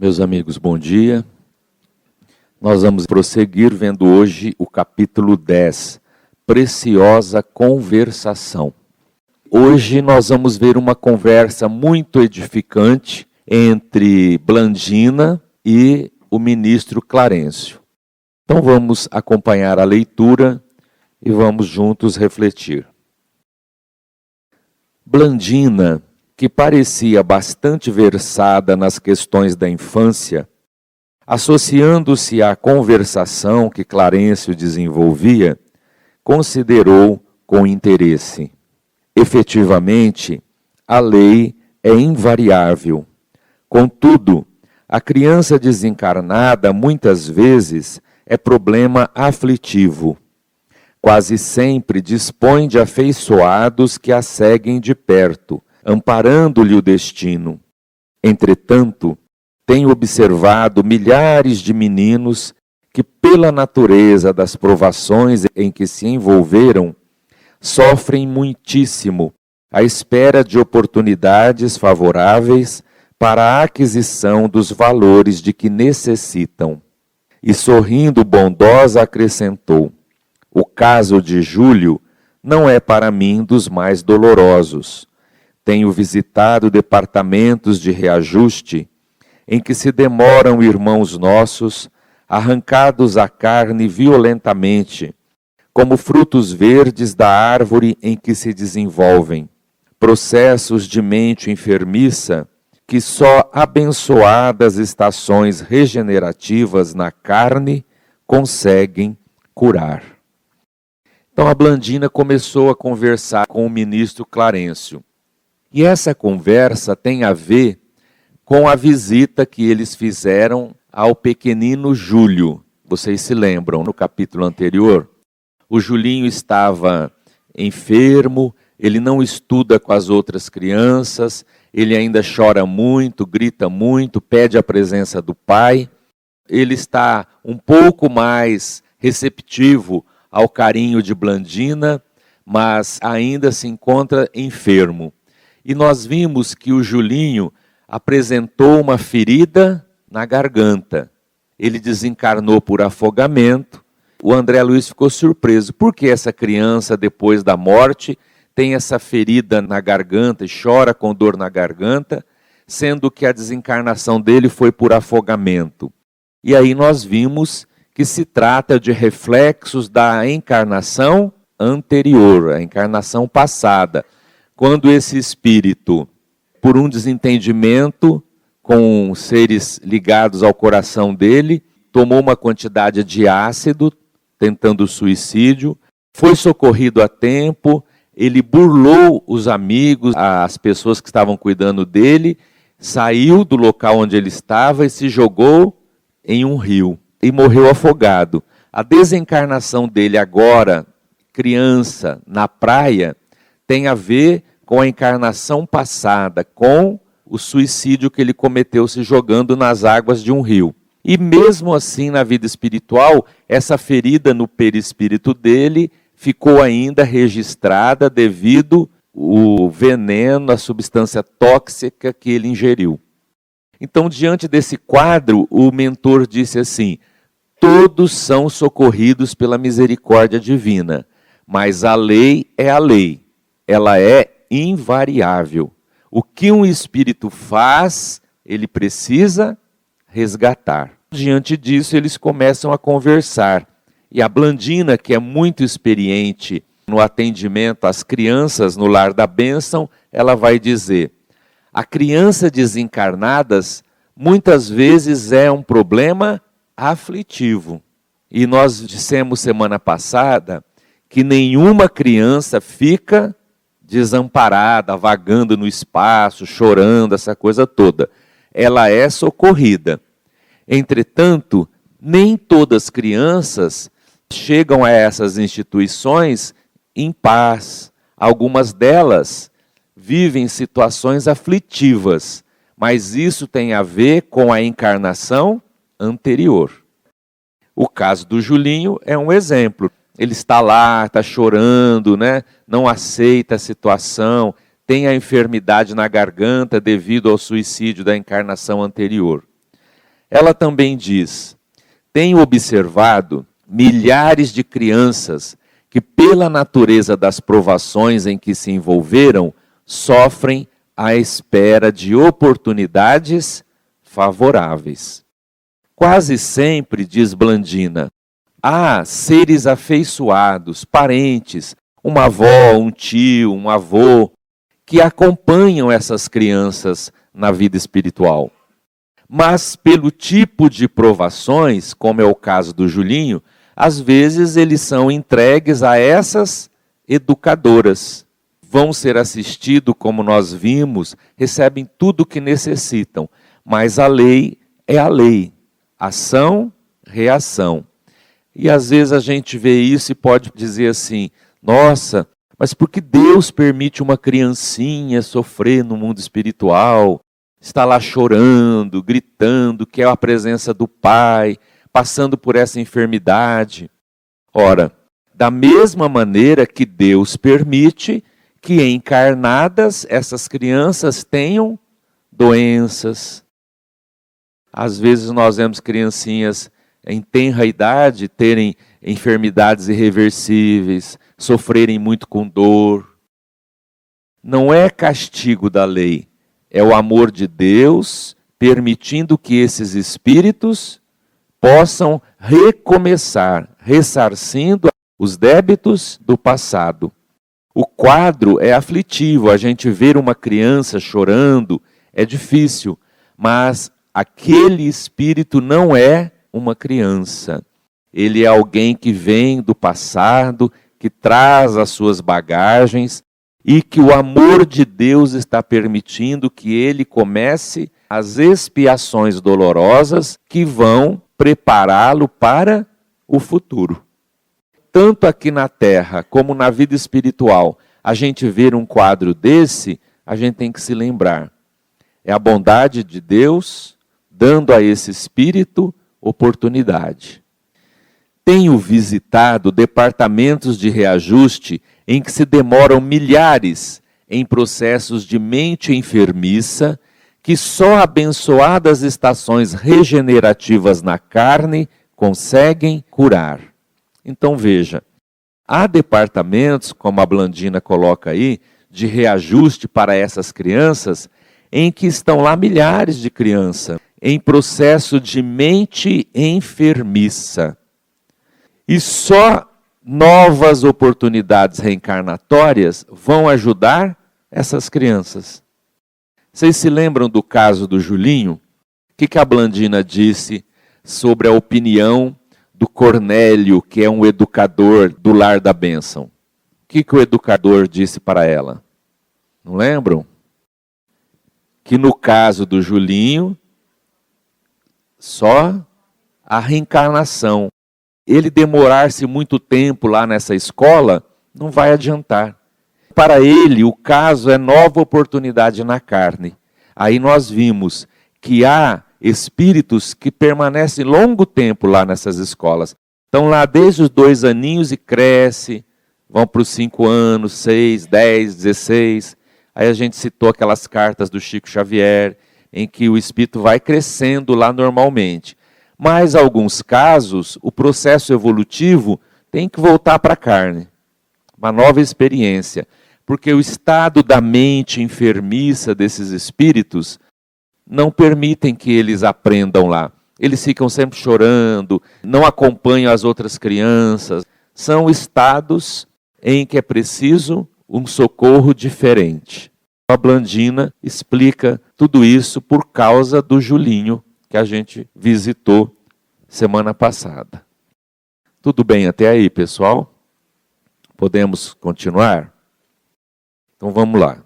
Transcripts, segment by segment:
Meus amigos, bom dia. Nós vamos prosseguir vendo hoje o capítulo 10, Preciosa Conversação. Hoje nós vamos ver uma conversa muito edificante entre Blandina e o ministro Clarencio. Então vamos acompanhar a leitura e vamos juntos refletir. Blandina, que parecia bastante versada nas questões da infância, associando-se à conversação que Clarencio desenvolvia, considerou com interesse. Efetivamente, a lei é invariável. Contudo, a criança desencarnada muitas vezes é problema aflitivo. Quase sempre dispõe de afeiçoados que a seguem de perto, amparando-lhe o destino. Entretanto, tenho observado milhares de meninos que, pela natureza das provações em que se envolveram, sofrem muitíssimo à espera de oportunidades favoráveis para a aquisição dos valores de que necessitam. E sorrindo bondosa acrescentou: o caso de Júlio não é para mim dos mais dolorosos. Tenho visitado departamentos de reajuste em que se demoram irmãos nossos, arrancados à carne violentamente, como frutos verdes da árvore em que se desenvolvem, processos de mente enfermiça que só abençoadas estações regenerativas na carne conseguem curar. Então a Blandina começou a conversar com o ministro Clarencio. E essa conversa tem a ver com a visita que eles fizeram ao pequenino Júlio. Vocês se lembram, no capítulo anterior? O Julinho estava enfermo, ele não estuda com as outras crianças, ele ainda chora muito, grita muito, pede a presença do pai. Ele está um pouco mais receptivo ao carinho de Blandina, mas ainda se encontra enfermo. E nós vimos que o Julinho apresentou uma ferida na garganta. Ele desencarnou por afogamento. O André Luiz ficou surpreso. Por que essa criança, depois da morte, tem essa ferida na garganta e chora com dor na garganta, sendo que a desencarnação dele foi por afogamento? E aí nós vimos que se trata de reflexos da encarnação anterior, a encarnação passada, quando esse espírito, por um desentendimento com seres ligados ao coração dele, tomou uma quantidade de ácido, tentando suicídio, foi socorrido a tempo, ele burlou os amigos, as pessoas que estavam cuidando dele, saiu do local onde ele estava e se jogou em um rio e morreu afogado. A desencarnação dele agora, criança, na praia, tem a ver com a encarnação passada, com o suicídio que ele cometeu se jogando nas águas de um rio. E mesmo assim, na vida espiritual, essa ferida no perispírito dele ficou ainda registrada devido ao veneno, a substância tóxica que ele ingeriu. Então, diante desse quadro, o mentor disse assim: todos são socorridos pela misericórdia divina, mas a lei é a lei, ela é invariável. O que um espírito faz, ele precisa resgatar. Diante disso, eles começam a conversar. E a Blandina, que é muito experiente no atendimento às crianças no lar da bênção, ela vai dizer: a criança desencarnadas muitas vezes é um problema aflitivo. E nós dissemos semana passada que nenhuma criança fica desamparada, vagando no espaço, chorando, essa coisa toda. Ela é socorrida. Entretanto, nem todas as crianças chegam a essas instituições em paz. Algumas delas vivem situações aflitivas, mas isso tem a ver com a encarnação anterior. O caso do Julinho é um exemplo. Ele está lá, está chorando, né? Não aceita a situação, tem a enfermidade na garganta devido ao suicídio da encarnação anterior. Ela também diz: tenho observado milhares de crianças que, pela natureza das provações em que se envolveram, sofrem à espera de oportunidades favoráveis. Quase sempre, diz Blandina, há seres afeiçoados, parentes, uma avó, um tio, um avô, que acompanham essas crianças na vida espiritual. Mas pelo tipo de provações, como é o caso do Julinho, às vezes eles são entregues a essas educadoras. Vão ser assistidos, como nós vimos, recebem tudo o que necessitam. Mas a lei é a lei. Ação, reação. E às vezes a gente vê isso e pode dizer assim: nossa, mas por que Deus permite uma criancinha sofrer no mundo espiritual? Está lá chorando, gritando, quer a presença do Pai, passando por essa enfermidade. Ora, da mesma maneira que Deus permite que encarnadas essas crianças tenham doenças. Às vezes nós vemos criancinhas em tenra idade terem enfermidades irreversíveis, sofrerem muito com dor. Não é castigo da lei, é o amor de Deus permitindo que esses espíritos possam recomeçar, ressarcindo os débitos do passado. O quadro é aflitivo, a gente ver uma criança chorando é difícil, mas aquele espírito não é uma criança. Ele é alguém que vem do passado, que traz as suas bagagens e que o amor de Deus está permitindo que ele comece as expiações dolorosas que vão prepará-lo para o futuro. Tanto aqui na Terra como na vida espiritual, a gente ver um quadro desse, a gente tem que se lembrar. É a bondade de Deus dando a esse espírito oportunidade. Tenho visitado departamentos de reajuste em que se demoram milhares em processos de mente enfermiça que só abençoadas estações regenerativas na carne conseguem curar. Então veja, há departamentos, como a Blandina coloca aí, de reajuste para essas crianças, em que estão lá milhares de crianças em processo de mente enfermiça. E só novas oportunidades reencarnatórias vão ajudar essas crianças. Vocês se lembram do caso do Julinho? O que a Blandina disse sobre a opinião do Cornélio, que é um educador do Lar da Bênção? O que o educador disse para ela? Não lembram? Que no caso do Julinho, só a reencarnação. Ele demorar-se muito tempo lá nessa escola, não vai adiantar. Para ele, o caso é nova oportunidade na carne. Aí nós vimos que há espíritos que permanecem longo tempo lá nessas escolas. Estão lá desde os 2 aninhos e cresce, vão para os 5 anos, 6, 10, 16. Aí a gente citou aquelas cartas do Chico Xavier, em que o espírito vai crescendo lá normalmente. Mas, em alguns casos, o processo evolutivo tem que voltar para a carne. Uma nova experiência. Porque o estado da mente enfermiça desses espíritos não permitem que eles aprendam lá. Eles ficam sempre chorando, não acompanham as outras crianças. São estados em que é preciso um socorro diferente. A Blandina explica tudo isso por causa do Julinho, que a gente visitou semana passada. Tudo bem até aí, pessoal? Podemos continuar? Então vamos lá.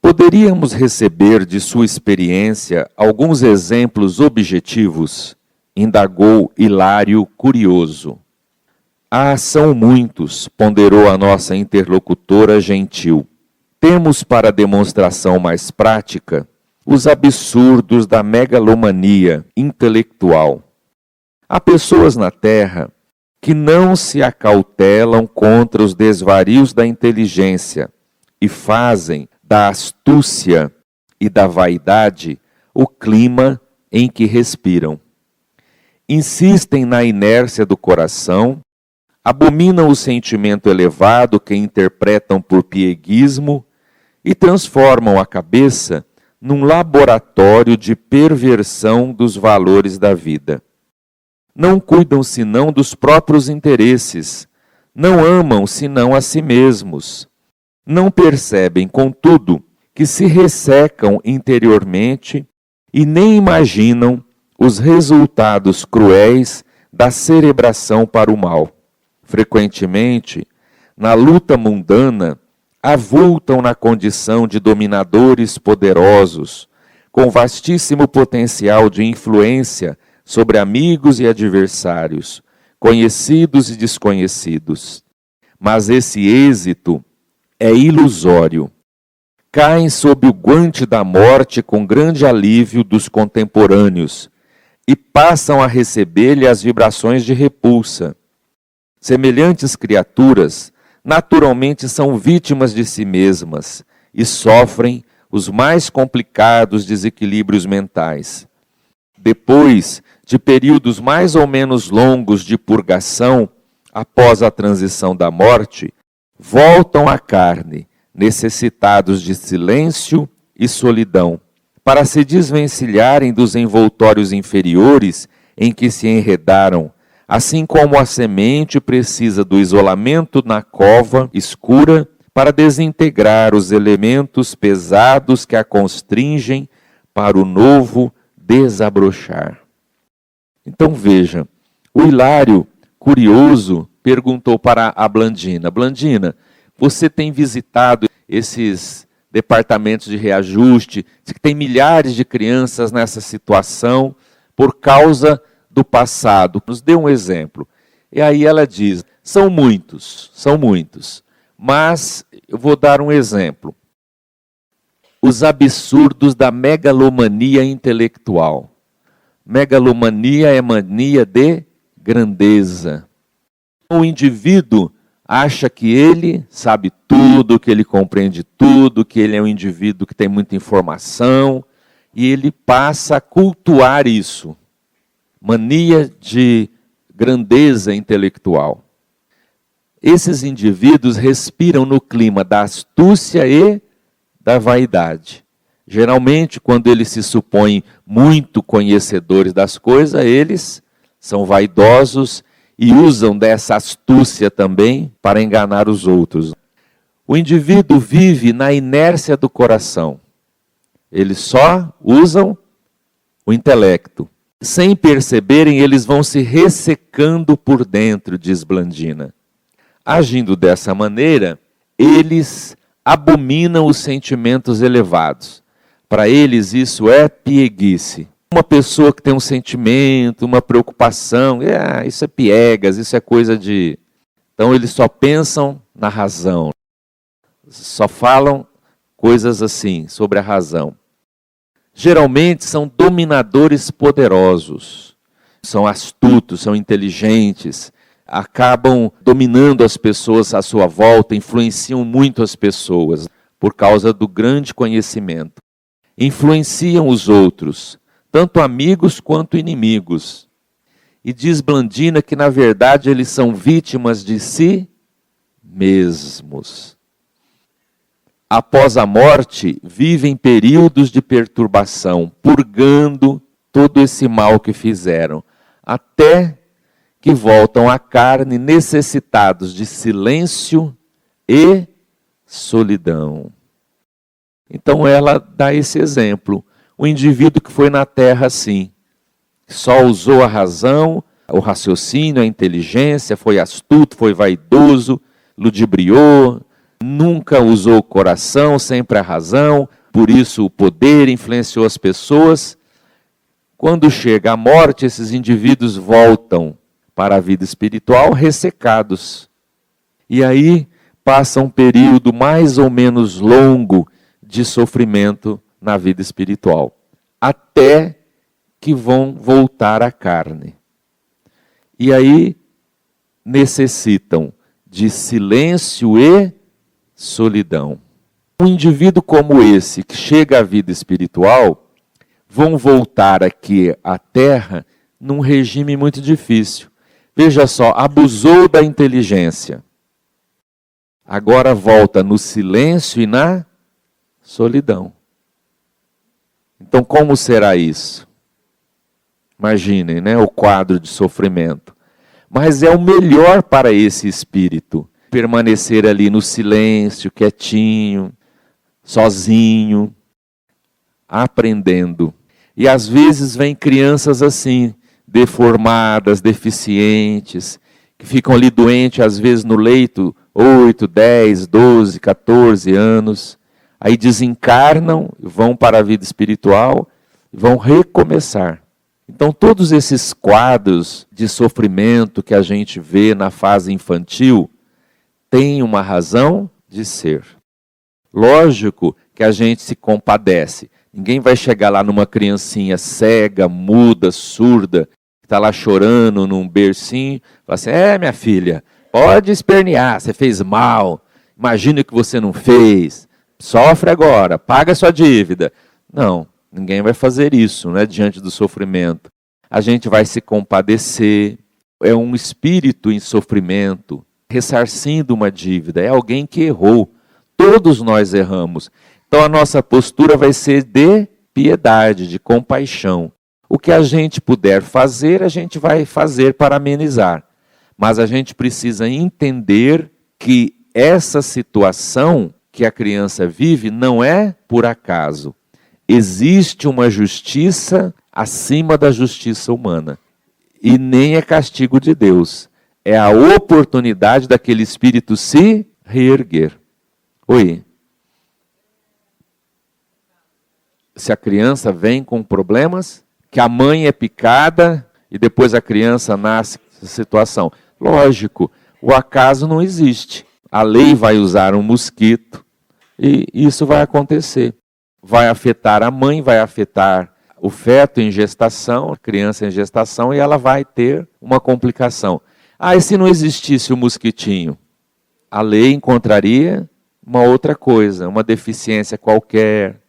Poderíamos receber de sua experiência alguns exemplos objetivos? Indagou Hilário curioso. Ah, são muitos, ponderou a nossa interlocutora gentil. Temos para demonstração mais prática os absurdos da megalomania intelectual. Há pessoas na Terra que não se acautelam contra os desvarios da inteligência e fazem da astúcia e da vaidade o clima em que respiram. Insistem na inércia do coração, abominam o sentimento elevado que interpretam por pieguismo e transformam a cabeça num laboratório de perversão dos valores da vida. Não cuidam senão dos próprios interesses, não amam senão a si mesmos. Não percebem, contudo, que se ressecam interiormente e nem imaginam os resultados cruéis da cerebração para o mal. Frequentemente, na luta mundana, avultam na condição de dominadores poderosos, com vastíssimo potencial de influência sobre amigos e adversários, conhecidos e desconhecidos. Mas esse êxito é ilusório. Caem sob o guante da morte com grande alívio dos contemporâneos e passam a receber-lhe as vibrações de repulsa. Semelhantes criaturas naturalmente são vítimas de si mesmas e sofrem os mais complicados desequilíbrios mentais. Depois de períodos mais ou menos longos de purgação, após a transição da morte, voltam à carne, necessitados de silêncio e solidão, para se desvencilharem dos envoltórios inferiores em que se enredaram, assim como a semente precisa do isolamento na cova escura para desintegrar os elementos pesados que a constringem para o novo desabrochar. Então veja, o Hilário, curioso, perguntou para a Blandina: Blandina, você tem visitado esses departamentos de reajuste, que tem milhares de crianças nessa situação por causa do passado. Nos dê um exemplo. E aí ela diz, são muitos, mas eu vou dar um exemplo. Os absurdos da megalomania intelectual. Megalomania é mania de grandeza. O indivíduo acha que ele sabe tudo, que ele compreende tudo, que ele é um indivíduo que tem muita informação, e ele passa a cultuar isso. Mania de grandeza intelectual. Esses indivíduos respiram no clima da astúcia e da vaidade. Geralmente, quando eles se supõem muito conhecedores das coisas, eles são vaidosos e usam dessa astúcia também para enganar os outros. O indivíduo vive na inércia do coração. Eles só usam o intelecto. Sem perceberem, eles vão se ressecando por dentro, diz Blandina. Agindo dessa maneira, eles abominam os sentimentos elevados. Para eles isso é pieguice. Uma pessoa que tem um sentimento, uma preocupação, isso é piegas, isso é coisa de... Então eles só pensam na razão. Só falam coisas assim, sobre a razão. Geralmente são dominadores poderosos. São astutos, são inteligentes. Acabam dominando as pessoas à sua volta, influenciam muito as pessoas por causa do grande conhecimento. Influenciam os outros, tanto amigos quanto inimigos. E diz Blandina que, na verdade, eles são vítimas de si mesmos. Após a morte, vivem períodos de perturbação, purgando todo esse mal que fizeram, até que voltam à carne necessitados de silêncio e solidão. Então ela dá esse exemplo. O indivíduo que foi na terra assim, só usou a razão, o raciocínio, a inteligência, foi astuto, foi vaidoso, ludibriou, nunca usou o coração, sempre a razão, por isso o poder influenciou as pessoas. Quando chega a morte, esses indivíduos voltam para a vida espiritual ressecados. E aí passa um período mais ou menos longo de sofrimento na vida espiritual, até que vão voltar à carne. E aí necessitam de silêncio e solidão. Um indivíduo como esse, que chega à vida espiritual, vão voltar aqui à Terra num regime muito difícil. Veja só, abusou da inteligência. Agora volta no silêncio e na solidão. Então, como será isso? Imaginem, né, o quadro de sofrimento. Mas é o melhor para esse espírito, permanecer ali no silêncio, quietinho, sozinho, aprendendo. E às vezes vem crianças assim, deformadas, deficientes, que ficam ali doentes, às vezes no leito, 8, 10, 12, 14 anos. Aí desencarnam, vão para a vida espiritual, vão recomeçar. Então todos esses quadros de sofrimento que a gente vê na fase infantil, têm uma razão de ser. Lógico que a gente se compadece. Ninguém vai chegar lá numa criancinha cega, muda, surda, que está lá chorando num bercinho, e falar assim, minha filha, pode espernear, você fez mal, imagina o que você não fez, sofre agora, paga sua dívida. Não, ninguém vai fazer isso, né, diante do sofrimento. A gente vai se compadecer, é um espírito em sofrimento, ressarcindo uma dívida, é alguém que errou. Todos nós erramos. Então a nossa postura vai ser de piedade, de compaixão. O que a gente puder fazer, a gente vai fazer para amenizar. Mas a gente precisa entender que essa situação que a criança vive não é por acaso. Existe uma justiça acima da justiça humana. E nem é castigo de Deus. É a oportunidade daquele espírito se reerguer. Oi. Se a criança vem com problemas, que a mãe é picada e depois a criança nasce nessa situação. Lógico, o acaso não existe. A lei vai usar um mosquito e isso vai acontecer. Vai afetar a mãe, vai afetar o feto em gestação, a criança em gestação, e ela vai ter uma complicação. E se não existisse o mosquitinho? A lei encontraria uma outra coisa, uma deficiência qualquer.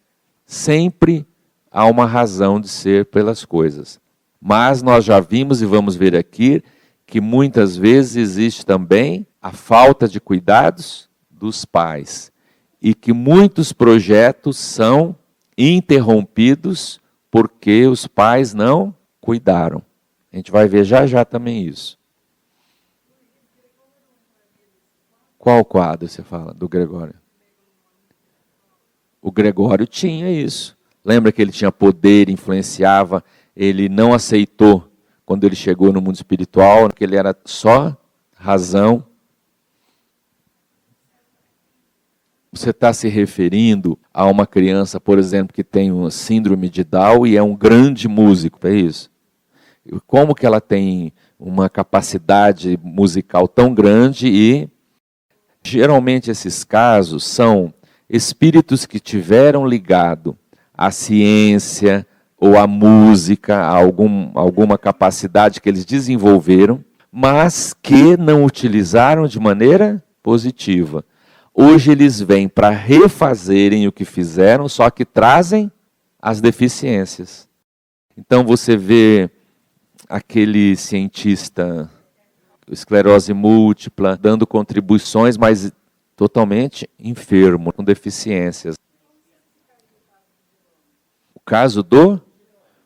Sempre há uma razão de ser pelas coisas. Mas nós já vimos e vamos ver aqui que muitas vezes existe também a falta de cuidados dos pais. E que muitos projetos são interrompidos porque os pais não cuidaram. A gente vai ver já já também isso. Qual quadro você fala do Gregório? O Gregório tinha isso. Lembra que ele tinha poder, influenciava, ele não aceitou quando ele chegou no mundo espiritual, que ele era só razão. Você está se referindo a uma criança, por exemplo, que tem uma síndrome de Down e é um grande músico, é isso? Como que ela tem uma capacidade musical tão grande e geralmente esses casos são espíritos que tiveram ligado à ciência ou à música, a alguma capacidade que eles desenvolveram, mas que não utilizaram de maneira positiva. Hoje eles vêm para refazerem o que fizeram, só que trazem as deficiências. Então você vê aquele cientista, esclerose múltipla, dando contribuições, mas totalmente enfermo, com deficiências. O caso do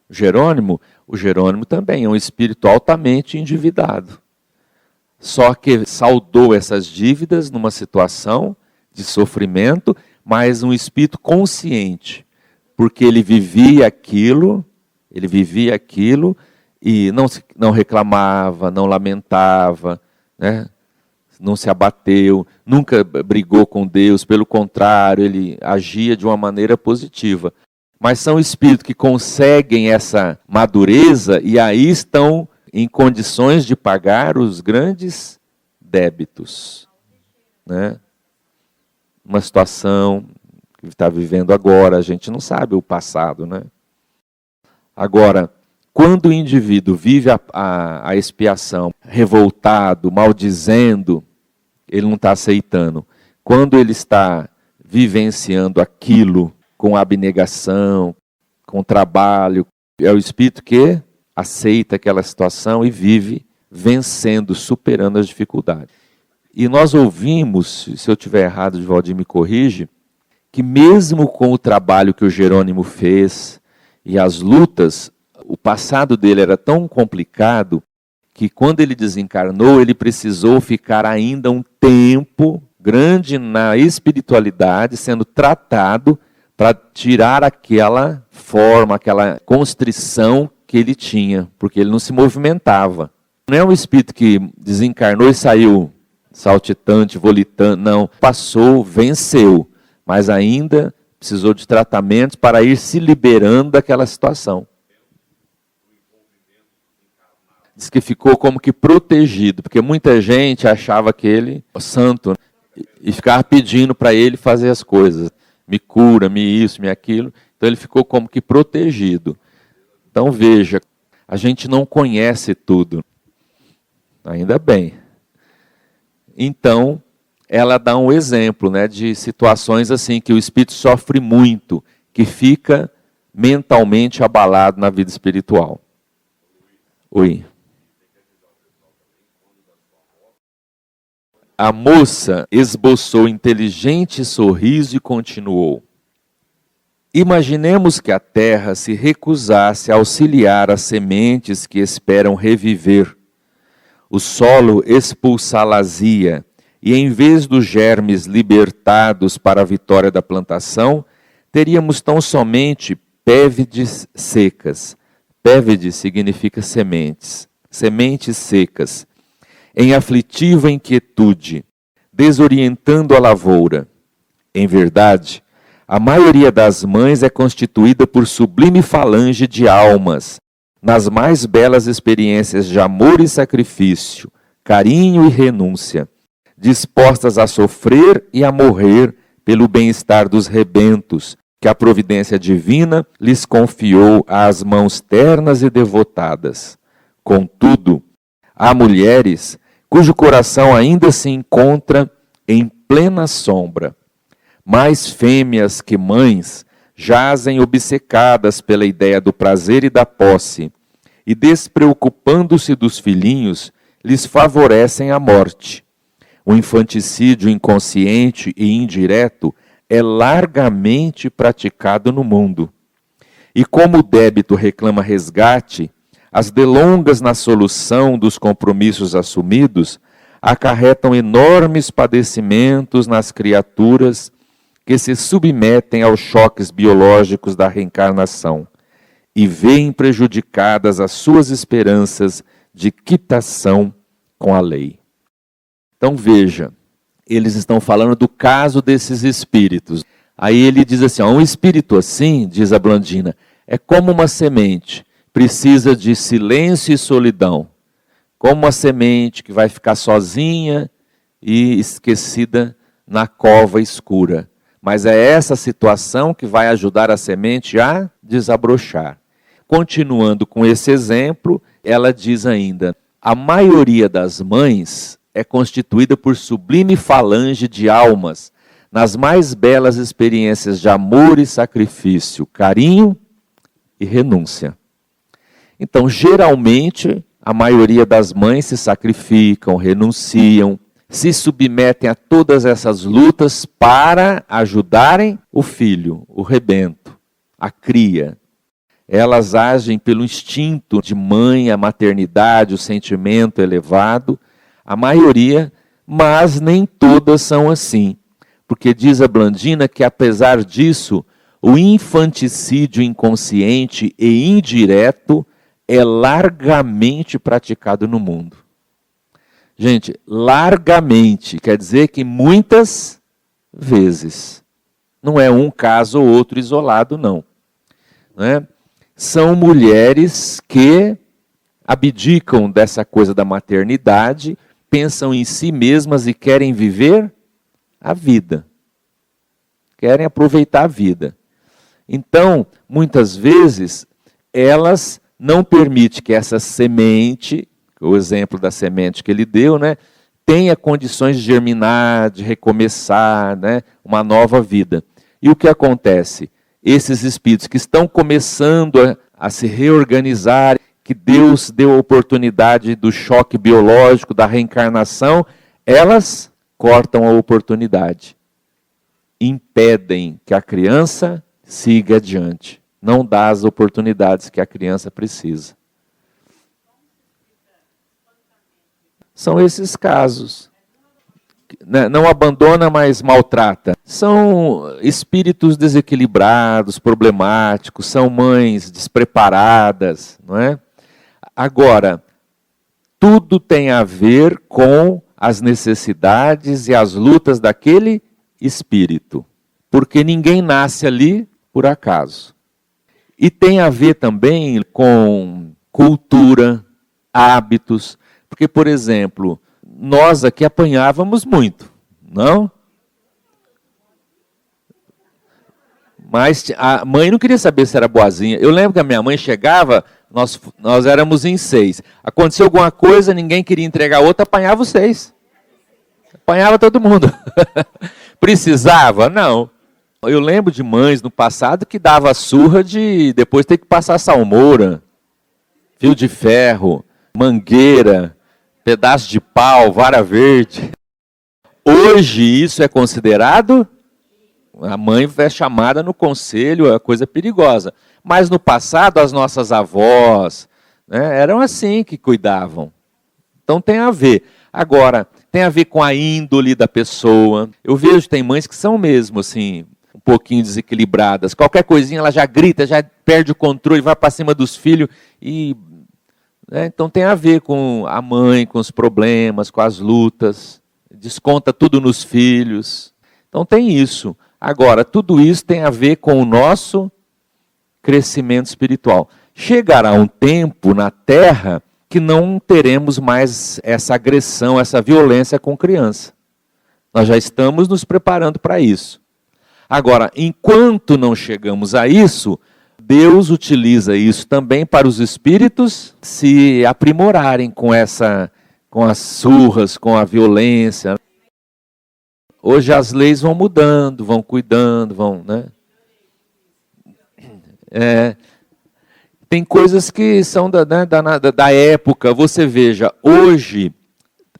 Jerônimo, o Jerônimo também é um espírito altamente endividado. Só que saldou essas dívidas numa situação de sofrimento, mas um espírito consciente, porque ele vivia aquilo e não reclamava, não lamentava, né? Não se abateu, nunca brigou com Deus, pelo contrário, ele agia de uma maneira positiva. Mas são espíritos que conseguem essa madureza e aí estão em condições de pagar os grandes débitos, né? Uma situação que está vivendo agora, a gente não sabe o passado, né? Agora, quando o indivíduo vive a expiação revoltado, maldizendo, ele não está aceitando. Quando ele está vivenciando aquilo com abnegação, com trabalho. É o espírito que aceita aquela situação e vive vencendo, superando as dificuldades. E nós ouvimos, se eu estiver errado, Divaldir me corrige, que mesmo com o trabalho que o Jerônimo fez e as lutas, o passado dele era tão complicado que quando ele desencarnou, ele precisou ficar ainda um tempo grande na espiritualidade, sendo tratado para tirar aquela forma, aquela constrição que ele tinha, porque ele não se movimentava. Não é um espírito que desencarnou e saiu saltitante, volitando, não. Passou, venceu, mas ainda precisou de tratamentos para ir se liberando daquela situação. Diz que ficou como que protegido, porque muita gente achava que ele santo e ficava pedindo para ele fazer as coisas. Me cura, me isso, me aquilo. Então ele ficou como que protegido. Então veja, a gente não conhece tudo. Ainda bem. Então, ela dá um exemplo, né, de situações assim que o espírito sofre muito, que fica mentalmente abalado na vida espiritual. Oi. A moça esboçou inteligente sorriso e continuou. Imaginemos que a terra se recusasse a auxiliar as sementes que esperam reviver. O solo expulsá-las-ia, e em vez dos germes libertados para a vitória da plantação, teríamos tão somente pévides secas. Pévides significa sementes. Sementes secas. Em aflitiva inquietude, desorientando a lavoura. Em verdade, a maioria das mães é constituída por sublime falange de almas, nas mais belas experiências de amor e sacrifício, carinho e renúncia, dispostas a sofrer e a morrer pelo bem-estar dos rebentos, que a providência divina lhes confiou às mãos ternas e devotadas. Contudo, há mulheres cujo coração ainda se encontra em plena sombra. Mais fêmeas que mães jazem obcecadas pela ideia do prazer e da posse, e despreocupando-se dos filhinhos, lhes favorecem a morte. O infanticídio inconsciente e indireto é largamente praticado no mundo. E como o débito reclama resgate, as delongas na solução dos compromissos assumidos acarretam enormes padecimentos nas criaturas que se submetem aos choques biológicos da reencarnação e veem prejudicadas as suas esperanças de quitação com a lei. Então veja, eles estão falando do caso desses espíritos. Aí ele diz assim, um espírito assim, diz a Blandina, é como uma semente, precisa de silêncio e solidão. Como uma semente que vai ficar sozinha e esquecida na cova escura. Mas é essa situação que vai ajudar a semente a desabrochar. Continuando com esse exemplo, ela diz ainda, a maioria das mães é constituída por sublime falange de almas, nas mais belas experiências de amor e sacrifício, carinho e renúncia. Então, geralmente, a maioria das mães se sacrificam, renunciam, se submetem a todas essas lutas para ajudarem o filho, o rebento, a cria. Elas agem pelo instinto de mãe, a maternidade, o sentimento elevado, a maioria, mas nem todas são assim. Porque diz a Blandina que, apesar disso, o infanticídio inconsciente e indireto é largamente praticado no mundo. Gente, largamente, quer dizer que muitas vezes. Não é um caso ou outro isolado, não. São mulheres que abdicam dessa coisa da maternidade, pensam em si mesmas e querem viver a vida. Querem aproveitar a vida. Então, muitas vezes, elas não permitem que essa semente, o exemplo da semente que ele deu, tenha condições de germinar, de recomeçar, uma nova vida. E o que acontece? esses espíritos que estão começando a se reorganizar, que Deus deu a oportunidade do choque biológico, da reencarnação, elas cortam a oportunidade, impedem que a criança siga adiante, não dá as oportunidades que a criança precisa. São esses casos. Não abandona, mas maltrata. São espíritos desequilibrados, problemáticos, são mães despreparadas, não é? Agora, tudo tem a ver com as necessidades e as lutas daquele espírito, porque ninguém nasce ali por acaso. E tem a ver também com cultura, hábitos, porque, por exemplo, nós aqui apanhávamos muito, não? Mas a mãe não queria saber se era boazinha. Eu lembro que a minha mãe chegava, nós éramos em 6. Aconteceu alguma coisa, ninguém queria entregar outra, apanhava os 6. Apanhava todo mundo. Precisava? Não. Eu lembro de mães no passado que dava surra de depois ter que passar salmoura, fio de ferro, mangueira, pedaço de pau, vara verde. Hoje isso é considerado, a mãe é chamada no conselho, é coisa perigosa. Mas no passado as nossas avós, né, eram assim que cuidavam. Então tem a ver. Agora, tem a ver com a índole da pessoa. Eu vejo que tem mães que são mesmo assim, um pouquinho desequilibradas. Qualquer coisinha ela já grita, já perde o controle, vai para cima dos filhos e... Então tem a ver com a mãe, com os problemas, com as lutas, desconta tudo nos filhos. Então tem isso. Agora, tudo isso tem a ver com o nosso crescimento espiritual. Chegará um tempo na Terra que não teremos mais essa agressão, essa violência com criança. Nós já estamos nos preparando para isso. Agora, enquanto não chegamos a isso, Deus utiliza isso também para os espíritos se aprimorarem com as surras, com a violência. Hoje as leis vão mudando, vão cuidando, né? Tem coisas que são da época. Você veja, hoje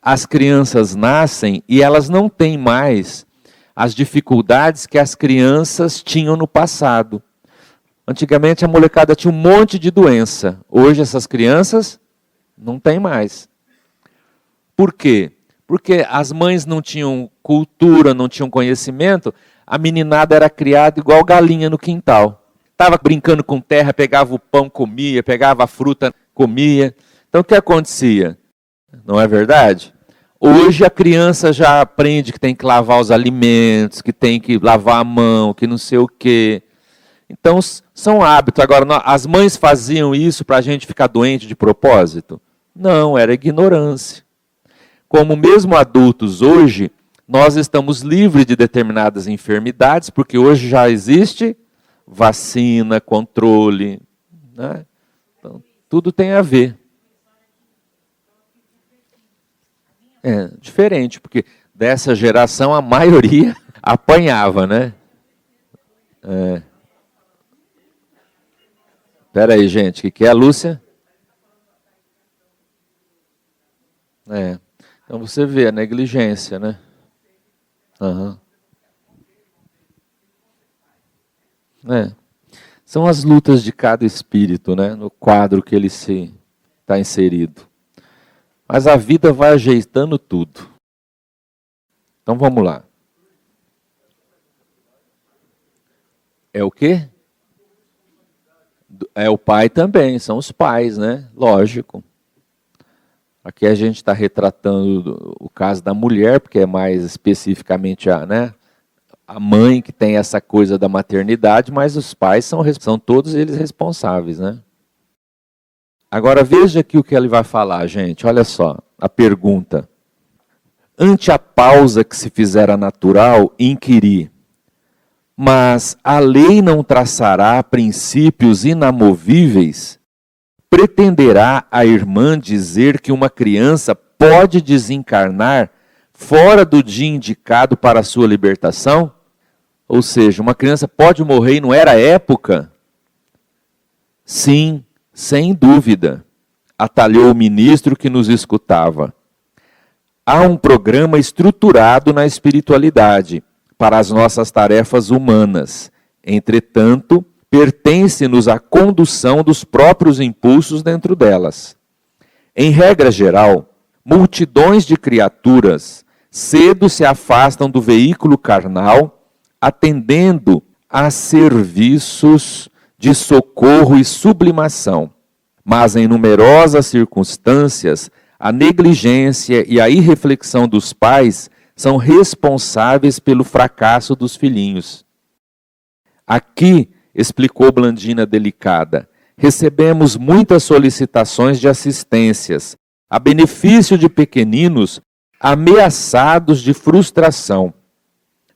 as crianças nascem e elas não têm mais as dificuldades que as crianças tinham no passado. Antigamente a molecada tinha um monte de doença. Hoje essas crianças não têm mais. Por quê? Porque as mães não tinham cultura, não tinham conhecimento. A meninada era criada igual galinha no quintal. Estava brincando com terra, pegava o pão, comia, pegava a fruta, comia. Então o que acontecia? Não é verdade? Hoje a criança já aprende que tem que lavar os alimentos, que tem que lavar a mão, que não sei o quê. Então, são hábitos. Agora, as mães faziam isso para a gente ficar doente de propósito? Não, era ignorância. Como mesmo adultos hoje, nós estamos livres de determinadas enfermidades, porque hoje já existe vacina, controle, né? Então, tudo tem a ver. É diferente, porque dessa geração a maioria apanhava, né? Espera aí, gente, o que é a Lúcia? Então você vê a negligência, né? Uhum. São as lutas de cada espírito, né? No quadro que ele está inserido. Mas a vida vai ajeitando tudo. Então vamos lá. É o quê? É o pai também, são os pais, né? Lógico. Aqui a gente está retratando o caso da mulher, porque é mais especificamente a mãe que tem essa coisa da maternidade, mas os pais são todos eles responsáveis, né? Agora veja aqui o que ele vai falar, gente. Olha só, a pergunta. Ante a pausa que se fizera natural, inquiri. Mas a lei não traçará princípios inamovíveis? Pretenderá a irmã dizer que uma criança pode desencarnar fora do dia indicado para a sua libertação? Ou seja, uma criança pode morrer e não era a época? Sim, sem dúvida, atalhou o ministro que nos escutava. Há um programa estruturado na espiritualidade para as nossas tarefas humanas. Entretanto, pertence-nos a condução dos próprios impulsos dentro delas. Em regra geral, multidões de criaturas cedo se afastam do veículo carnal, atendendo a serviços de socorro e sublimação. Mas em numerosas circunstâncias, a negligência e a irreflexão dos pais são responsáveis pelo fracasso dos filhinhos. Aqui, explicou Blandina Delicada, recebemos muitas solicitações de assistências, a benefício de pequeninos ameaçados de frustração.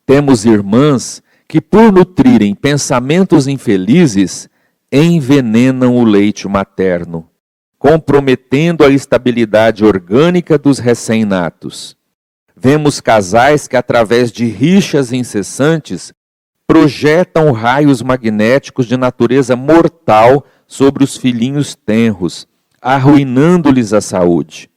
Temos irmãs que, por nutrirem pensamentos infelizes, envenenam o leite materno, comprometendo a estabilidade orgânica dos recém-natos. Vemos casais que, através de rixas incessantes, projetam raios magnéticos de natureza mortal sobre os filhinhos tenros, arruinando-lhes a saúde.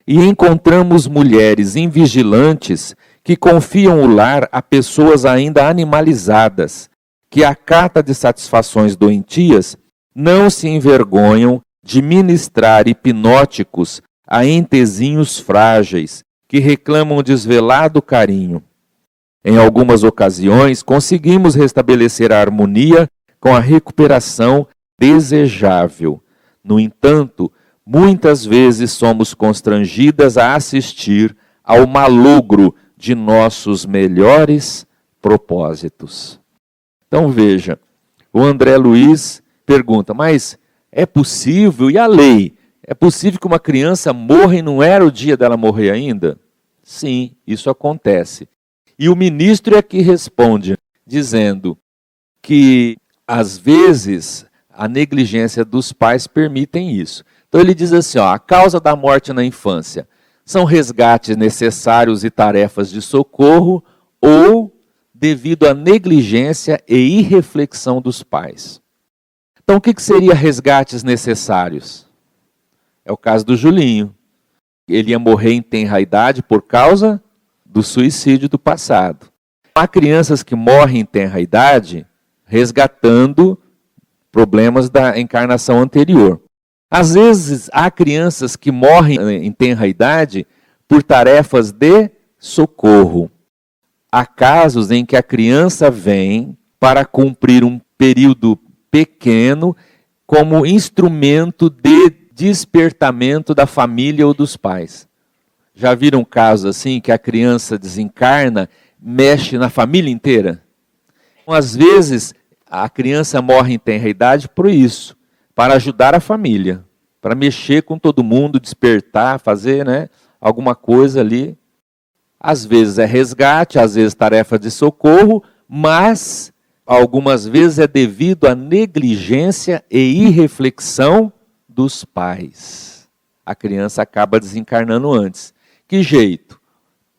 E encontramos mulheres invigilantes que confiam o lar a pessoas ainda animalizadas, que, à cata de satisfações doentias, não se envergonham de ministrar hipnóticos a entezinhos frágeis, que reclamam desvelado carinho. Em algumas ocasiões, conseguimos restabelecer a harmonia com a recuperação desejável. No entanto, muitas vezes somos constrangidas a assistir ao malogro de nossos melhores propósitos. Então veja, o André Luiz pergunta, mas é possível, e a lei? É possível que uma criança morra e não era o dia dela morrer ainda? Sim, isso acontece. E o ministro é que responde, dizendo que, às vezes, a negligência dos pais permitem isso. Então ele diz assim, a causa da morte na infância são resgates necessários e tarefas de socorro ou devido à negligência e irreflexão dos pais. Então o que seria resgates necessários? É o caso do Julinho. Ele ia morrer em tenra idade por causa do suicídio do passado. Há crianças que morrem em tenra idade resgatando problemas da encarnação anterior. Às vezes, há crianças que morrem em tenra idade por tarefas de socorro. Há casos em que a criança vem para cumprir um período pequeno como instrumento de despertamento da família ou dos pais. Já viram casos assim que a criança desencarna, mexe na família inteira? Às vezes, a criança morre em tenra idade por isso, para ajudar a família, para mexer com todo mundo, despertar, fazer alguma coisa ali. Às vezes é resgate, às vezes tarefa de socorro, mas algumas vezes é devido à negligência e irreflexão dos pais. A criança acaba desencarnando antes. Que jeito?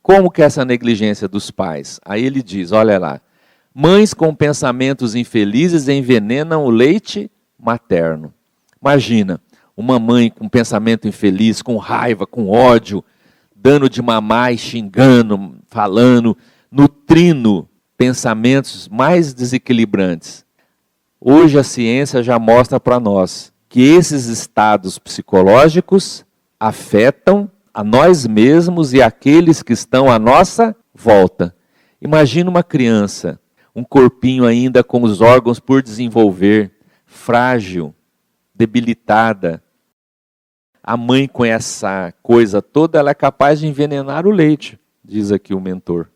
Como que é essa negligência dos pais? Aí ele diz, olha lá, mães com pensamentos infelizes envenenam o leite materno. Imagina, uma mãe com pensamento infeliz, com raiva, com ódio, dando de mamar e xingando, falando, nutrindo pensamentos mais desequilibrantes. Hoje a ciência já mostra para nós que esses estados psicológicos afetam a nós mesmos e aqueles que estão à nossa volta. Imagina uma criança, um corpinho ainda com os órgãos por desenvolver, frágil, debilitada. A mãe com essa coisa toda, ela é capaz de envenenar o leite, diz aqui o mentor.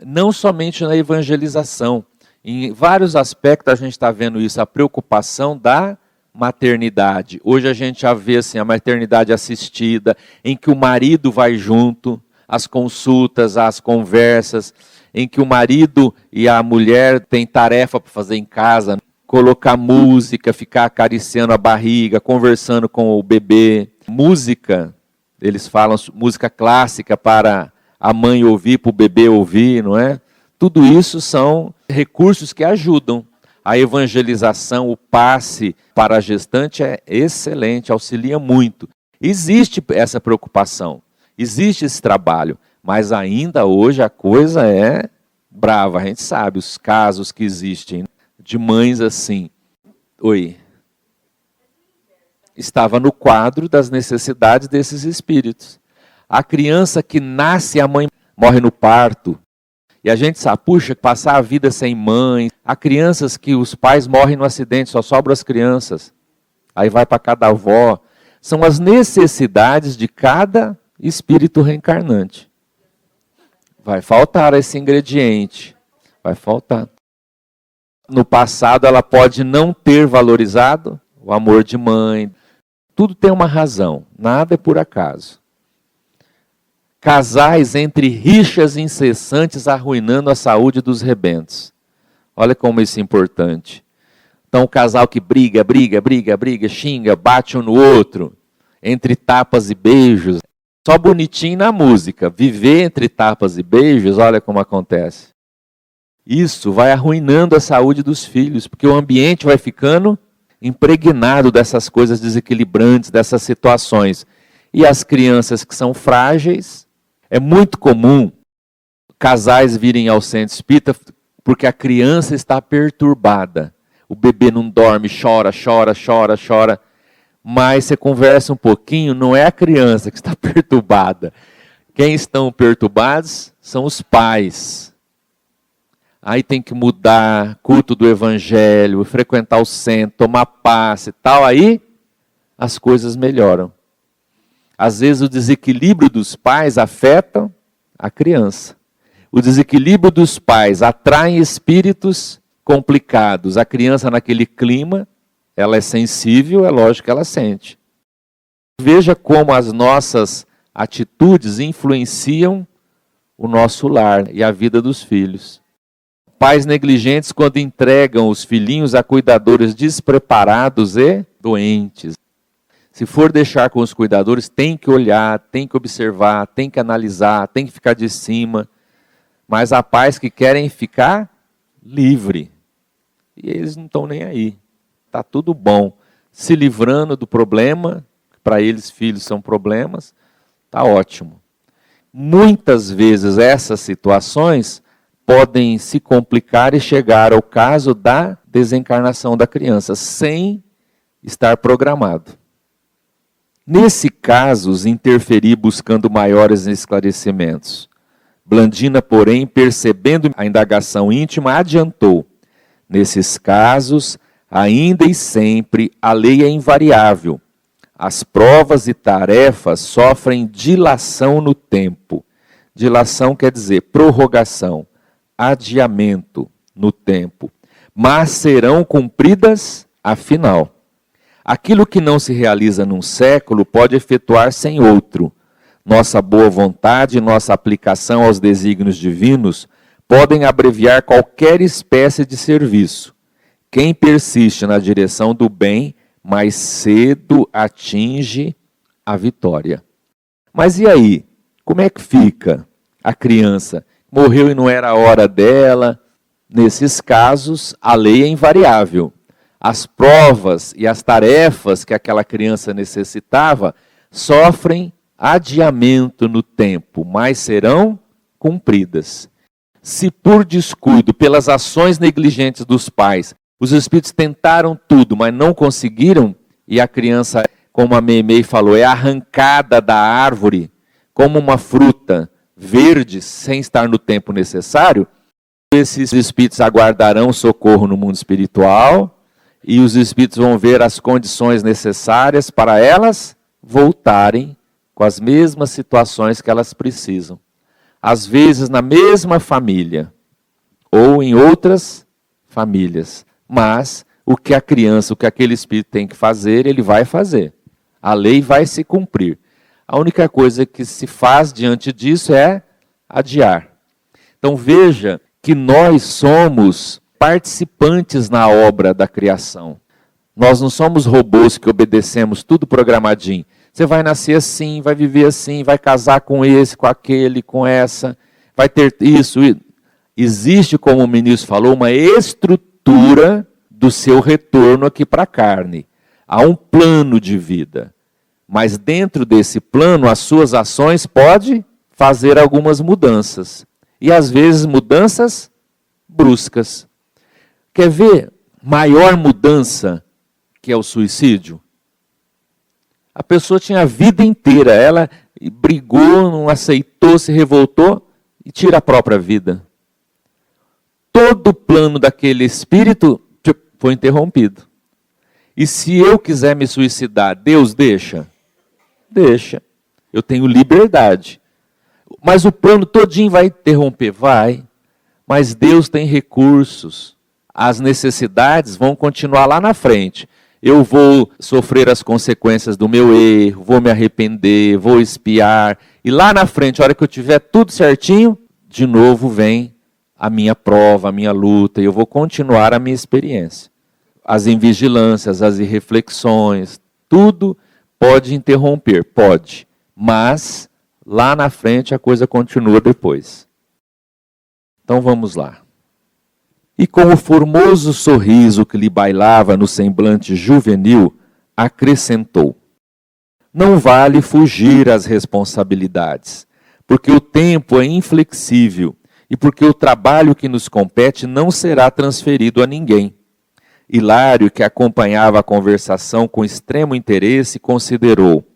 Não somente na evangelização, em vários aspectos a gente está vendo isso, a preocupação da maternidade. Hoje a gente já vê assim, a maternidade assistida, em que o marido vai junto, às consultas, às conversas, em que o marido e a mulher têm tarefa para fazer em casa, colocar música, ficar acariciando a barriga, conversando com o bebê. Música, eles falam música clássica para a mãe ouvir, para o bebê ouvir, não é? Tudo isso são recursos que ajudam. A evangelização, o passe para a gestante é excelente, auxilia muito. Existe essa preocupação, existe esse trabalho, mas ainda hoje a coisa é brava. A gente sabe os casos que existem de mães assim. Oi. Estava no quadro das necessidades desses espíritos. A criança que nasce, a mãe morre no parto. E a gente sabe, puxa, passar a vida sem mãe. Há crianças que os pais morrem no acidente, só sobram as crianças. Aí vai para cada avó. São as necessidades de cada espírito reencarnante. Vai faltar esse ingrediente. Vai faltar. No passado ela pode não ter valorizado o amor de mãe. Tudo tem uma razão, nada é por acaso. Casais entre rixas incessantes arruinando a saúde dos rebentos. Olha como isso é importante. Então o casal que briga, xinga, bate um no outro, entre tapas e beijos. Só bonitinho na música, viver entre tapas e beijos, olha como acontece. Isso vai arruinando a saúde dos filhos, porque o ambiente vai ficando impregnado dessas coisas desequilibrantes, dessas situações. E as crianças que são frágeis, é muito comum casais virem ao centro espírita porque a criança está perturbada. O bebê não dorme, chora. Mas você conversa um pouquinho, não é a criança que está perturbada. Quem estão perturbados são os pais. Aí tem que mudar culto do evangelho, frequentar o centro, tomar passe e tal. Aí as coisas melhoram. Às vezes o desequilíbrio dos pais afeta a criança. O desequilíbrio dos pais atrai espíritos complicados. A criança naquele clima, ela é sensível, é lógico que ela sente. Veja como as nossas atitudes influenciam o nosso lar e a vida dos filhos. Pais negligentes quando entregam os filhinhos a cuidadores despreparados e doentes. Se for deixar com os cuidadores, tem que olhar, tem que observar, tem que analisar, tem que ficar de cima. Mas há pais que querem ficar livre. E eles não estão nem aí. Está tudo bom. Se livrando do problema, para eles filhos são problemas, está ótimo. Muitas vezes essas situações podem se complicar e chegar ao caso da desencarnação da criança, sem estar programado. Nesse caso, interferi buscando maiores esclarecimentos. Blandina, porém, percebendo a indagação íntima, adiantou. Nesses casos, ainda e sempre, a lei é invariável. As provas e tarefas sofrem dilação no tempo. Dilação quer dizer prorrogação, adiamento no tempo. Mas serão cumpridas afinal. Aquilo que não se realiza num século pode efetuar-se em outro. Nossa boa vontade e nossa aplicação aos desígnios divinos podem abreviar qualquer espécie de serviço. Quem persiste na direção do bem, mais cedo atinge a vitória. Mas e aí? Como é que fica a criança? Morreu e não era a hora dela? Nesses casos, a lei é invariável. As provas e as tarefas que aquela criança necessitava sofrem adiamento no tempo, mas serão cumpridas. Se por descuido, pelas ações negligentes dos pais, os espíritos tentaram tudo, mas não conseguiram, e a criança, como a Meimei falou, é arrancada da árvore como uma fruta verde, sem estar no tempo necessário, esses espíritos aguardarão socorro no mundo espiritual, e os espíritos vão ver as condições necessárias para elas voltarem com as mesmas situações que elas precisam. Às vezes na mesma família, ou em outras famílias. Mas o que a criança, o que aquele espírito tem que fazer, ele vai fazer. A lei vai se cumprir. A única coisa que se faz diante disso é adiar. Então veja que nós somos participantes na obra da criação. Nós não somos robôs que obedecemos tudo programadinho. Você vai nascer assim, vai viver assim, vai casar com esse, com aquele, com essa, vai ter isso. Existe, como o ministro falou, uma estrutura do seu retorno aqui para a carne. Há um plano de vida. Mas dentro desse plano, as suas ações podem fazer algumas mudanças. E às vezes mudanças bruscas. Quer ver maior mudança que é o suicídio? A pessoa tinha a vida inteira, ela brigou, não aceitou, se revoltou e tira a própria vida. Todo o plano daquele espírito foi interrompido. E se eu quiser me suicidar, Deus deixa? Deixa. Eu tenho liberdade. Mas o plano todinho vai interromper? Vai. Mas Deus tem recursos. As necessidades vão continuar lá na frente. Eu vou sofrer as consequências do meu erro, vou me arrepender, vou expiar. E lá na frente, a hora que eu tiver tudo certinho, de novo vem a minha prova, a minha luta, e eu vou continuar a minha experiência. As invigilâncias, as irreflexões, tudo pode interromper, pode. Mas lá na frente a coisa continua depois. Então vamos lá. E com o formoso sorriso que lhe bailava no semblante juvenil, acrescentou: não vale fugir às responsabilidades, porque o tempo é inflexível e porque o trabalho que nos compete não será transferido a ninguém. Hilário, que acompanhava a conversação com extremo interesse, considerou: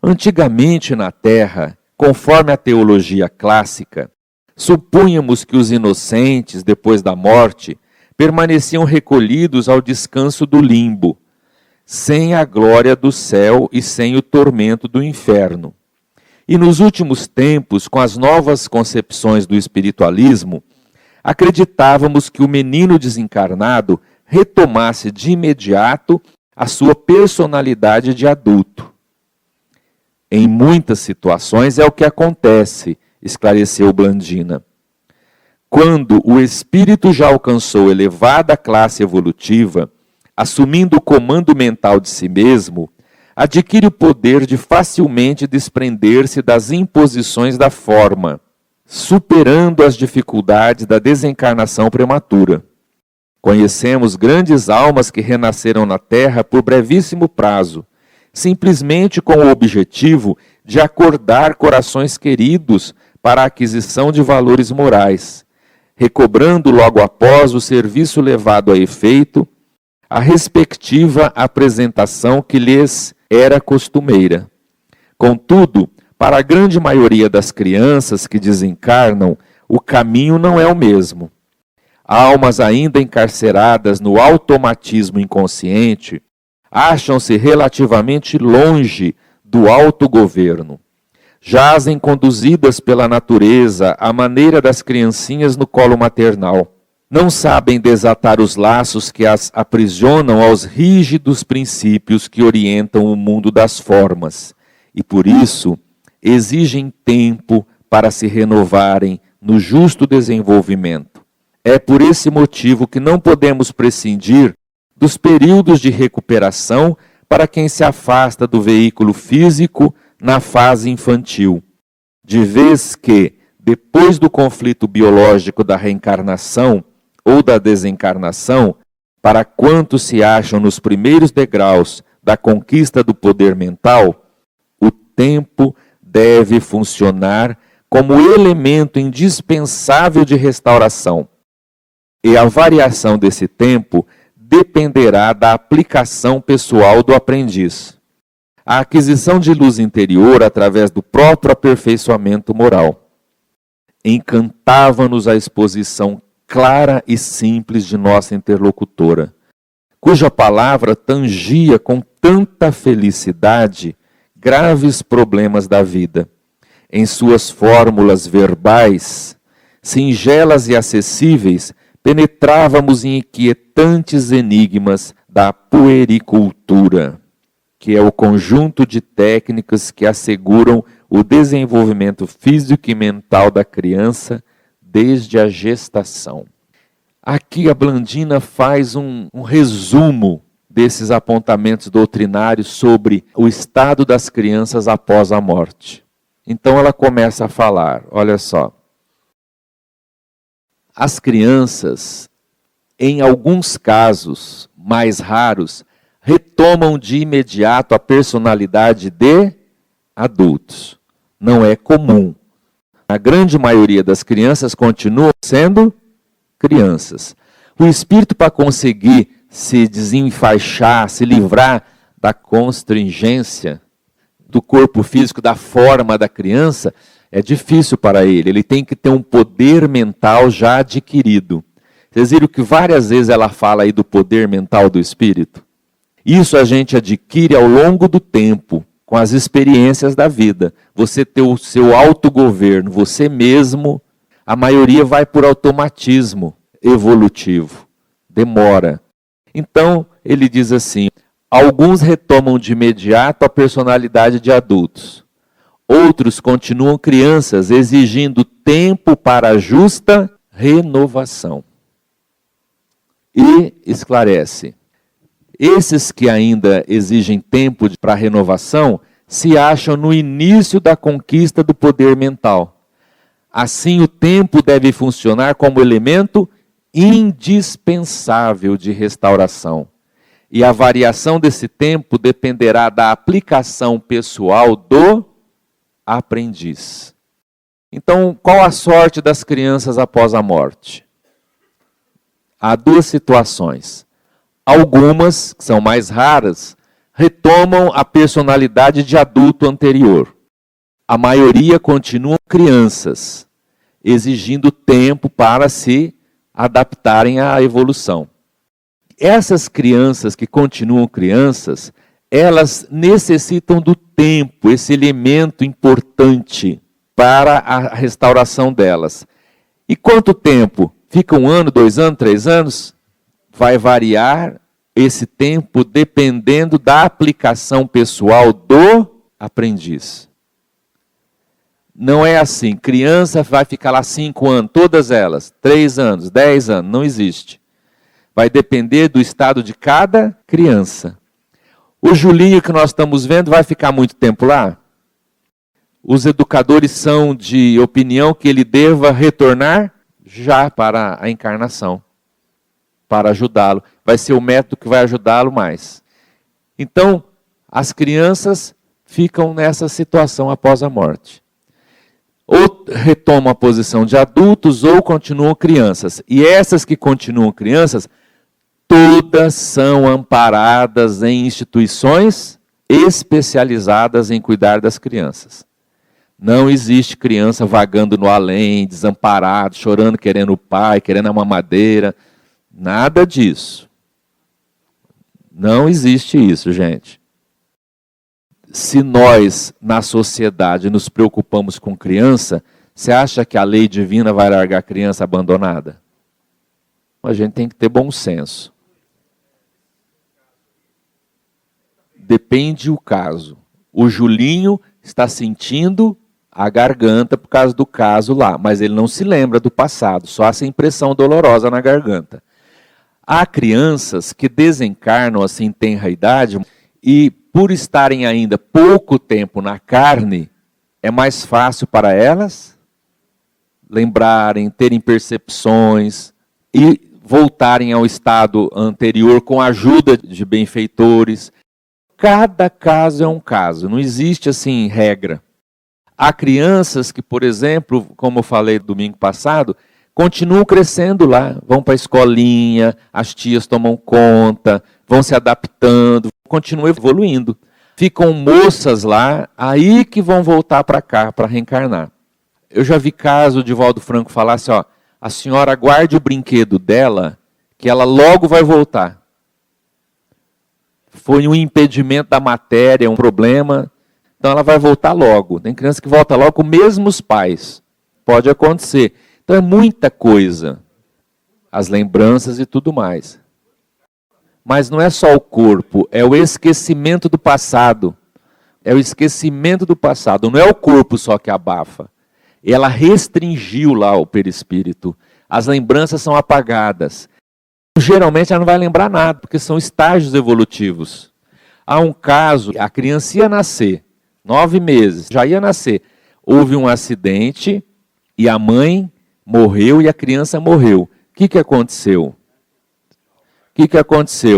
antigamente na Terra, conforme a teologia clássica, supunhamos que os inocentes, depois da morte, permaneciam recolhidos ao descanso do limbo, sem a glória do céu e sem o tormento do inferno. E nos últimos tempos, com as novas concepções do espiritualismo, acreditávamos que o menino desencarnado retomasse de imediato a sua personalidade de adulto. Em muitas situações é o que acontece, esclareceu Blandina. Quando o espírito já alcançou elevada classe evolutiva, assumindo o comando mental de si mesmo, adquire o poder de facilmente desprender-se das imposições da forma, superando as dificuldades da desencarnação prematura. Conhecemos grandes almas que renasceram na Terra por brevíssimo prazo, simplesmente com o objetivo de acordar corações queridos para a aquisição de valores morais, recobrando logo após o serviço levado a efeito a respectiva apresentação que lhes era costumeira. Contudo, para a grande maioria das crianças que desencarnam, o caminho não é o mesmo. Almas ainda encarceradas no automatismo inconsciente acham-se relativamente longe do autogoverno. Jazem conduzidas pela natureza à maneira das criancinhas no colo maternal. Não sabem desatar os laços que as aprisionam aos rígidos princípios que orientam o mundo das formas, e por isso exigem tempo para se renovarem no justo desenvolvimento. É por esse motivo que não podemos prescindir dos períodos de recuperação para quem se afasta do veículo físico na fase infantil, de vez que, depois do conflito biológico da reencarnação ou da desencarnação, para quantos se acham nos primeiros degraus da conquista do poder mental, o tempo deve funcionar como elemento indispensável de restauração. E a variação desse tempo dependerá da aplicação pessoal do aprendiz. A aquisição de luz interior através do próprio aperfeiçoamento moral. Encantava-nos a exposição clara e simples de nossa interlocutora, cuja palavra tangia com tanta felicidade graves problemas da vida. Em suas fórmulas verbais, singelas e acessíveis, penetrávamos em inquietantes enigmas da puericultura, que é o conjunto de técnicas que asseguram o desenvolvimento físico e mental da criança desde a gestação. Aqui a Blandina faz um resumo desses apontamentos doutrinários sobre o estado das crianças após a morte. Então ela começa a falar, olha só. As crianças, em alguns casos mais raros, retomam de imediato a personalidade de adultos. Não é comum. A grande maioria das crianças continuam sendo crianças. O espírito, para conseguir se desenfaixar, se livrar da constringência do corpo físico, da forma da criança, é difícil para ele. Ele tem que ter um poder mental já adquirido. Vocês viram que várias vezes ela fala aí do poder mental do espírito? Isso a gente adquire ao longo do tempo, com as experiências da vida. Você ter o seu autogoverno, você mesmo, a maioria vai por automatismo evolutivo. Demora. Então, ele diz assim, alguns retomam de imediato a personalidade de adultos. Outros continuam crianças, exigindo tempo para a justa renovação. E esclarece. Esses que ainda exigem tempo para renovação se acham no início da conquista do poder mental. Assim, o tempo deve funcionar como elemento indispensável de restauração. E a variação desse tempo dependerá da aplicação pessoal do aprendiz. Então, qual a sorte das crianças após a morte? Há duas situações. Algumas, que são mais raras, retomam a personalidade de adulto anterior. A maioria continuam crianças, exigindo tempo para se adaptarem à evolução. Essas crianças que continuam crianças, elas necessitam do tempo, esse elemento importante para a restauração delas. E quanto tempo? Fica 1 ano, 2 anos, 3 anos? Vai variar esse tempo dependendo da aplicação pessoal do aprendiz. Não é assim, criança vai ficar lá 5 anos, todas elas, 3 anos, 10 anos, não existe. Vai depender do estado de cada criança. O Julinho que nós estamos vendo vai ficar muito tempo lá? Os educadores são de opinião que ele deva retornar já para a encarnação, para ajudá-lo. Vai ser o método que vai ajudá-lo mais. Então, as crianças ficam nessa situação após a morte. Ou retomam a posição de adultos ou continuam crianças. E essas que continuam crianças, todas são amparadas em instituições especializadas em cuidar das crianças. Não existe criança vagando no além, desamparado, chorando, querendo o pai, querendo a mamadeira. Nada disso. Não existe isso, gente. Se nós, na sociedade, nos preocupamos com criança, você acha que a lei divina vai largar a criança abandonada? A gente tem que ter bom senso. Depende o caso. O Julinho está sentindo a garganta por causa do caso lá, mas ele não se lembra do passado, só essa impressão dolorosa na garganta. Há crianças que desencarnam assim em tenra idade e, por estarem ainda pouco tempo na carne, é mais fácil para elas lembrarem, terem percepções e voltarem ao estado anterior com a ajuda de benfeitores. Cada caso é um caso, não existe assim regra. Há crianças que, por exemplo, como eu falei domingo passado, continuam crescendo lá, vão para a escolinha, as tias tomam conta, vão se adaptando, continuam evoluindo. Ficam moças lá, aí que vão voltar para cá, para reencarnar. Eu já vi caso de Valdo Franco falar assim, ó, a senhora guarde o brinquedo dela, que ela logo vai voltar. Foi um impedimento da matéria, um problema, então ela vai voltar logo. Tem criança que volta logo com mesmo os pais. Pode acontecer. Então é muita coisa. As lembranças e tudo mais. Mas não é só o corpo, é o esquecimento do passado. É o esquecimento do passado. Não é o corpo só que abafa. Ela restringiu lá o perispírito. As lembranças são apagadas. Geralmente ela não vai lembrar nada, porque são estágios evolutivos. Há um caso, a criança ia nascer, 9 meses, já ia nascer. Houve um acidente e a mãe morreu e a criança morreu. O que aconteceu?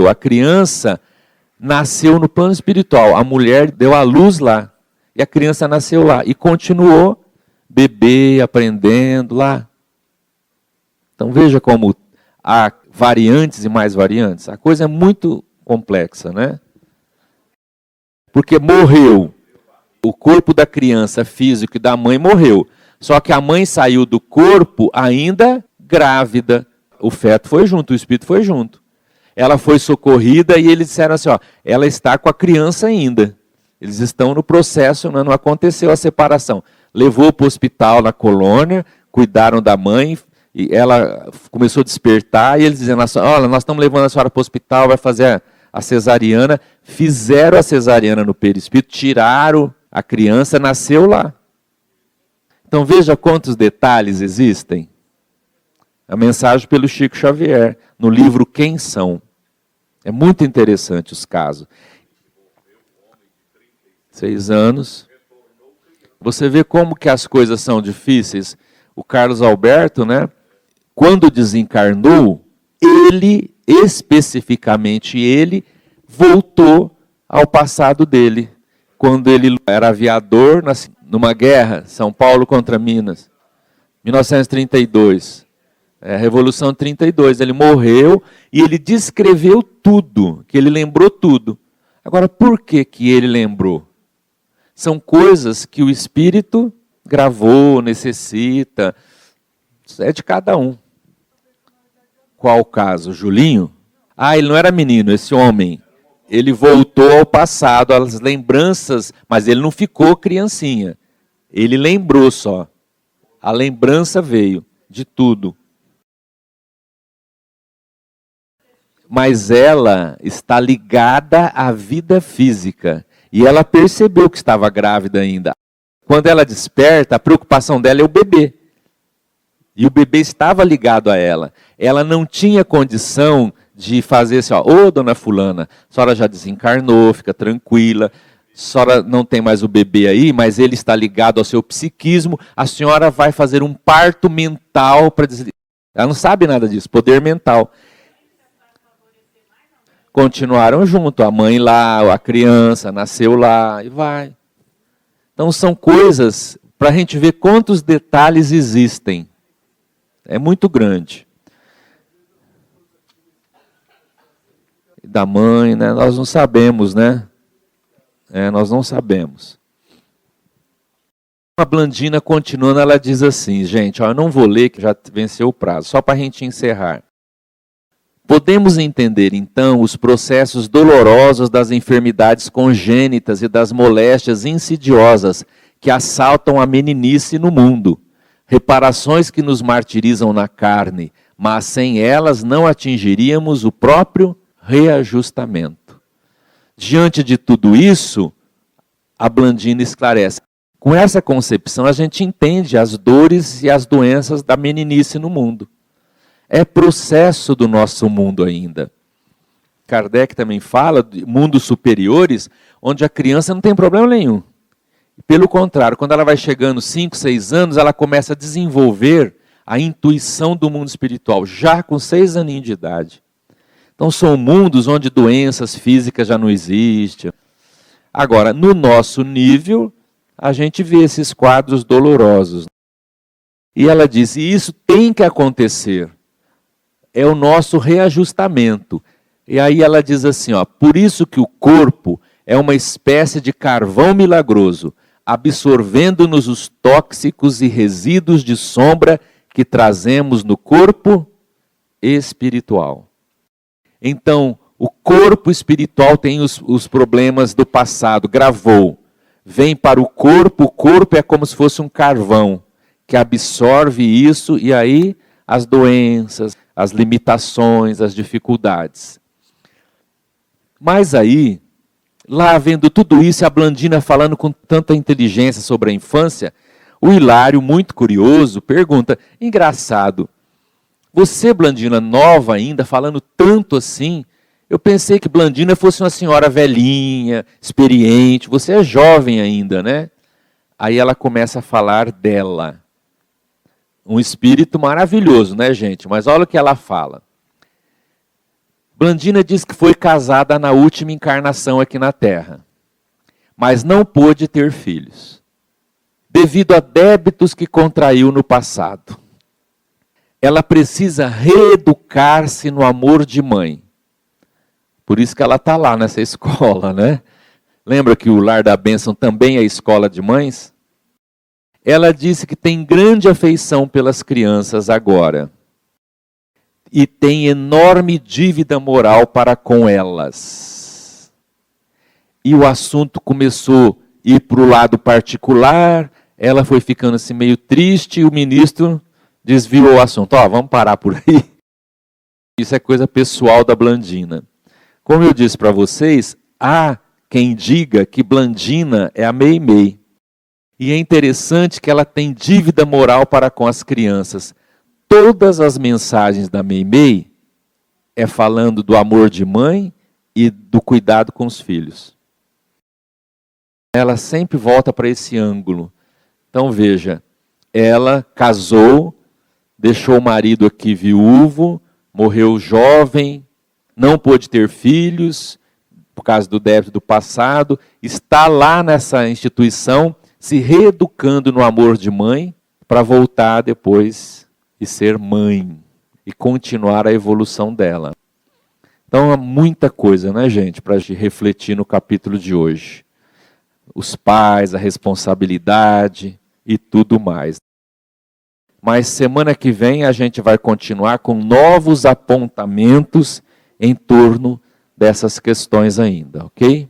A criança nasceu no plano espiritual. A mulher deu à luz lá. E a criança nasceu lá. E continuou bebê, aprendendo lá. Então veja como há variantes e mais variantes. A coisa é muito complexa, né? Porque morreu. O corpo da criança físico e da mãe morreu. Só que a mãe saiu do corpo ainda grávida. O feto foi junto, o espírito foi junto. Ela foi socorrida e eles disseram assim, ó, ela está com a criança ainda. Eles estão no processo, não aconteceu a separação. Levou para o hospital na colônia, cuidaram da mãe, e ela começou a despertar, e eles dizendo, olha, nós estamos levando a senhora para o hospital, vai fazer a cesariana. Fizeram a cesariana no perispírito, tiraram a criança, nasceu lá. Então veja quantos detalhes existem. A mensagem pelo Chico Xavier, no livro Quem São. É muito interessante os casos. 6 anos. Você vê como que as coisas são difíceis. O Carlos Alberto, né? Quando desencarnou, ele, especificamente ele, voltou ao passado dele. Quando ele era aviador, numa guerra, São Paulo contra Minas, 1932. Revolução de 32, ele morreu e ele descreveu tudo, que ele lembrou tudo. Agora, por que ele lembrou? São coisas que o espírito gravou, necessita, é de cada um. Qual o caso? Julinho? Ele não era menino, esse homem. Ele voltou ao passado, às lembranças, mas ele não ficou criancinha. Ele lembrou só. A lembrança veio de tudo. Mas ela está ligada à vida física. E ela percebeu que estava grávida ainda. Quando ela desperta, a preocupação dela é o bebê. E o bebê estava ligado a ela. Ela não tinha condição de fazer assim, ô dona fulana, a senhora já desencarnou, fica tranquila. A senhora não tem mais o bebê aí, mas ele está ligado ao seu psiquismo. A senhora vai fazer um parto mental para desligar. Ela não sabe nada disso, poder mental. Continuaram junto, a mãe lá, a criança nasceu lá e vai. Então são coisas para a gente ver quantos detalhes existem. É muito grande. Da mãe, né? Nós não sabemos, né? Nós não sabemos. A Blandina, continuando, ela diz assim, gente, eu não vou ler que já venceu o prazo, só para a gente encerrar. Podemos entender, então, os processos dolorosos das enfermidades congênitas e das moléstias insidiosas que assaltam a meninice no mundo. Reparações que nos martirizam na carne, mas sem elas não atingiríamos o próprio reajustamento. Diante de tudo isso, a Blandina esclarece. Com essa concepção, a gente entende as dores e as doenças da meninice no mundo. É processo do nosso mundo ainda. Kardec também fala de mundos superiores, onde a criança não tem problema nenhum. Pelo contrário, quando ela vai chegando 5, 6 anos, ela começa a desenvolver a intuição do mundo espiritual, já com 6 aninhos de idade. Então são mundos onde doenças físicas já não existem. Agora, no nosso nível, a gente vê esses quadros dolorosos. E ela diz, e isso tem que acontecer. É o nosso reajustamento. E aí ela diz assim, por isso que o corpo é uma espécie de carvão milagroso, absorvendo-nos os tóxicos e resíduos de sombra que trazemos no corpo espiritual. Então, o corpo espiritual tem os problemas do passado, gravou. Vem para o corpo é como se fosse um carvão, que absorve isso e aí as doenças, as limitações, as dificuldades. Mas aí, lá vendo tudo isso, a Blandina falando com tanta inteligência sobre a infância, o Hilário, muito curioso, pergunta, engraçado, Você, Blandina, nova ainda, falando tanto assim, eu pensei que Blandina fosse uma senhora velhinha, experiente, você é jovem ainda, né? Aí ela começa a falar dela. Um espírito maravilhoso, né, gente? Mas olha o que ela fala. Blandina diz que foi casada na última encarnação aqui na Terra, mas não pôde ter filhos, devido a débitos que contraiu no passado. Ela precisa reeducar-se no amor de mãe. Por isso que ela está lá nessa escola, né? Lembra que o Lar da Bênção também é escola de mães? Ela disse que tem grande afeição pelas crianças agora. E tem enorme dívida moral para com elas. E o assunto começou a ir para o lado particular, ela foi ficando assim meio triste, e o ministro desviou o assunto. Vamos parar por aí. Isso é coisa pessoal da Blandina. Como eu disse para vocês, há quem diga que Blandina é a Meimei. E é interessante que ela tem dívida moral para com as crianças. Todas as mensagens da Meimei é falando do amor de mãe e do cuidado com os filhos. Ela sempre volta para esse ângulo. Então veja, ela casou, deixou o marido aqui viúvo, morreu jovem, não pôde ter filhos, por causa do débito do passado, está lá nessa instituição, se reeducando no amor de mãe, para voltar depois e ser mãe, e continuar a evolução dela. Então há muita coisa, né, gente, para a gente refletir no capítulo de hoje. Os pais, a responsabilidade e tudo mais. Mas semana que vem a gente vai continuar com novos apontamentos em torno dessas questões ainda, ok?